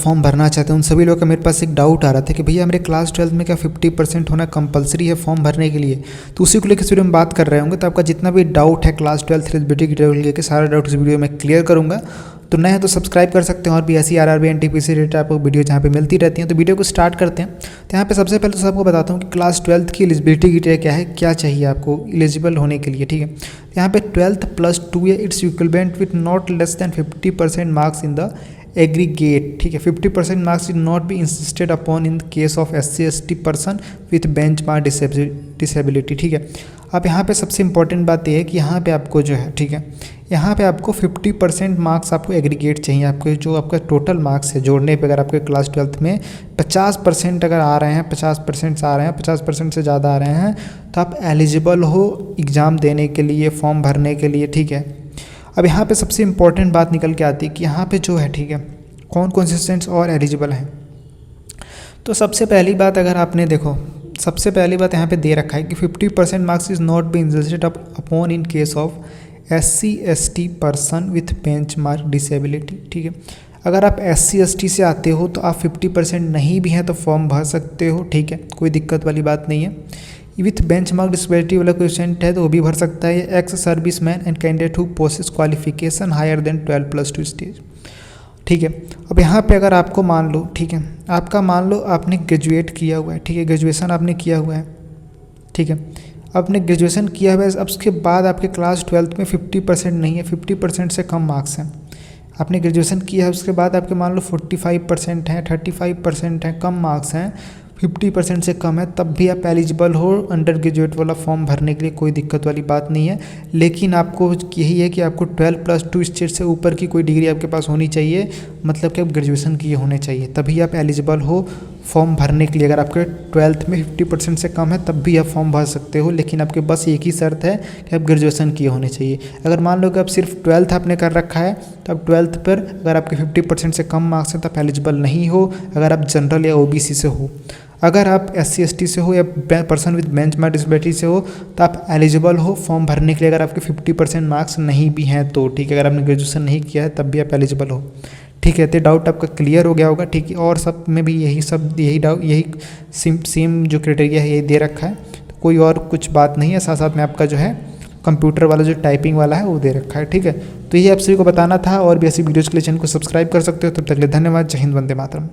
Form भरना चाहते हैं उन सभी लोगों का मेरे पास एक डाउट आ रहा था कि भैया मेरे क्लास 12 में क्या 50% होना कंपलसरी है फॉर्म भरने के लिए। तो उसी को लेकर इस वीडियो में बात कर रहे होंगे। तो आपका जितना भी डाउट है क्लास 12 एलिजिबिलिटी की डिटेल लेके सारा डाउट इस वीडियो में क्लियर करूँगा। तो नए हैं तो सब्सक्राइब कर सकते हैं और भी ऐसी आरआरबी एनटीपीसी रिलेटेड आपको वीडियो जहाँ पे मिलती रहती हैं। तो वीडियो को स्टार्ट करते हैं। तो यहाँ पे सबसे पहले तो सबको बताता हूँ कि क्लास 12 की एलिजिबिलिटी क्राइटेरिया क्या है, क्या चाहिए आपको एलिजिबल होने के लिए। ठीक है, यहाँ पे 12th + 2 या its equivalent with not less than 50% marks in the aggregate. ठीक है, 50% marks will not be insisted upon in case of SC/ST person with benchmark disability. ठीक है, अब यहाँ पे सबसे इंपॉर्टेंट बात यह है कि यहाँ पे आपको जो है, ठीक है, यहाँ पे आपको 50% मार्क्स आपको एग्रीगेट चाहिए। आपके जो आपका टोटल मार्क्स है जोड़ने पे, अगर आपके क्लास 12 में 50% अगर आ रहे हैं, 50% से आ रहे हैं, 50% से ज़्यादा आ रहे हैं, तो आप एलिजिबल हो एग्ज़ाम देने के लिए, फॉर्म भरने के लिए। ठीक है, अब यहाँ पे सबसे इम्पॉर्टेंट बात निकल के आती है कि यहाँ पे जो है, ठीक है, कौन कौन से स्टूडेंट्स और एलिजिबल हैं। तो सबसे पहली बात अगर आपने देखो, सबसे पहली बात यहाँ पे दे रखा है कि 50% marks is not be insisted upon in case of SC/ST person with benchmark disability. ठीक है, अगर आप SC/ST से आते हो तो आप 50% नहीं भी हैं तो फॉर्म भर सकते हो। ठीक है, कोई दिक्कत वाली बात नहीं है। विथ बेंचमार्क डिसेबिलिटी वाला कोई स्टूडेंट है तो वो भी भर सकता है। Ex service man and candidate who possess qualification higher than 12+2 stage. ठीक है, अब यहाँ पे अगर आपको मान लो, ठीक है, आपका मान लो आपने ग्रेजुएट किया हुआ है। ठीक है, ग्रेजुएशन आपने किया हुआ है। ठीक है, आपने ग्रेजुएशन किया हुआ है, अब उसके बाद आपके क्लास 12 में 50% नहीं है, 50% से कम मार्क्स हैं। आपने ग्रेजुएशन किया है, उसके बाद आपके मान लो 45% हैं, 35% हैं, कम मार्क्स हैं, 50% से कम है, तब भी आप एलिजिबल हो अंडर ग्रेजुएट वाला फॉर्म भरने के लिए। कोई दिक्कत वाली बात नहीं है। लेकिन आपको यही है कि आपको 12+2 स्टेज से ऊपर की कोई डिग्री आपके पास होनी चाहिए, मतलब कि आप ग्रेजुएशन किए होने चाहिए, तभी आप एलिजिबल हो फॉर्म भरने के लिए। अगर आपके 12th में 50% से कम है तब भी आप फॉर्म भर सकते हो, लेकिन आपके बस एक ही शर्त है कि आप ग्रेजुएशन किए होने चाहिए। अगर मान लो कि आप सिर्फ 12th आपने कर रखा है तो आप 12th पर अगर आपके 50% से कम मार्क्स हैं तो आप एलिजिबल नहीं हो, अगर आप जनरल या OBC से हो। अगर आप SC/ST से हो या पर्सन विद बेंचमार्क डिसेबिलिटी से हो तो आप एलिजिबल हो फॉर्म भरने के लिए, अगर आपके 50% मार्क्स नहीं भी हैं तो। ठीक है, अगर आपने ग्रेजुएशन नहीं किया है तब भी आप एलिजिबल हो। ठीक है, तो डाउट आपका क्लियर हो गया होगा। ठीक है, और सब में भी यही डाउट, यही सेम जो क्राइटेरिया है यही दे रखा है, तो कोई और कुछ बात नहीं है। साथ साथ में आपका जो है कंप्यूटर वाला जो टाइपिंग वाला है वो दे रखा है। ठीक है, तो ये आप सभी को बताना था। और भी ऐसी वीडियोज़ के लिए चैनल को सब्सक्राइब कर सकते हो। तब तक के लिए धन्यवाद। जय हिंद, वंदे मातरम।